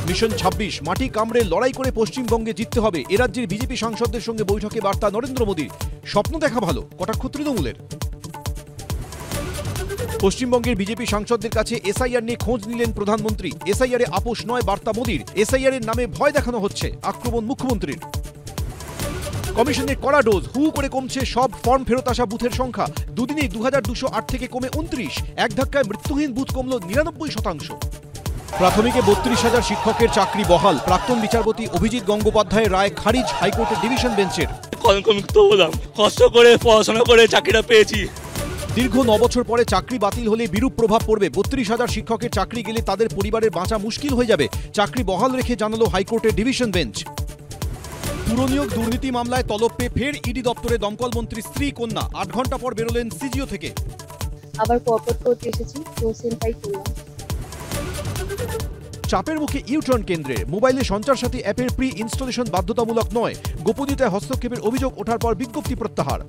Mission ২৬ মাটি কামড়ে লড়াই করে পশ্চিমবঙ্গে জিততে হবে। এ রাজ্যের বিজেপি সাংসদদের সঙ্গে বৈঠকে বার্তা নরেন্দ্র মোদীর। স্বপ্ন দেখা ভালো, কটাক্ষ তৃণমূলের। পশ্চিমবঙ্গের বিজেপি সাংসদদের কাছে এসআইআর নিয়ে খোঁজ নিলেন প্রধানমন্ত্রী। এসআইআরে আপোষ নয় বার্তা মোদীর। এসআইআর এর নামে ভয় দেখানো হচ্ছে, আক্রমণ মুখ্যমন্ত্রীর। কমিশনের কড়া ডোজ, হু করে কমছে সব ফর্ম ফেরত আসা বুথের সংখ্যা। দুদিনেই 2208 থেকে কমে 29। এক ধাক্কায় মৃত্যুহীন বুথ কমল 99%। প্রাথমিকে 32,000 শিক্ষকের চাকরি বহাল। প্রাক্তন বিচারপতি অভিজিৎ গঙ্গোপাধ্যায়ের রায় খারিজ হাইকোর্টের ডিভিশন বেঞ্চের। কলঙ্কমুক্ত হলাম, কষ্ট করে পড়াশোনা করে চাকরিটা পেয়েছি। দীর্ঘ 9 বছর পরে চাকরি বাতিল হলে বিরূপ প্রভাব পড়বে। 32,000 শিক্ষকের চাকরি গেলে তাদের পরিবারের বাঁচা মুশকিল হয়ে যাবে। চাকরি বহাল রেখে জানালো হাইকোর্টের ডিভিশন বেঞ্চ। পুরনিয়োগ দুর্নীতি মামলায় তলব পেয়ে ফের ইডি দপ্তরে দমকল মন্ত্রীর স্ত্রী কন্যা। 8 ঘন্টা পর বেরোলেন সিজিও থেকে। আবার কোঅপারেট করতে এসেছি, তো সেন্টাই করলাম। চাপের মুখে ইউটার্ন কেন্দ্রে মোবাইলে সঞ্চার সাথী অ্যাপের প্রি ইনস্টলেশন বাধ্যতামূলক নয়। গোপনীয়তায় হস্তক্ষেপের অভিযোগ ওঠার পর বিজ্ঞপ্তি প্রত্যাহার।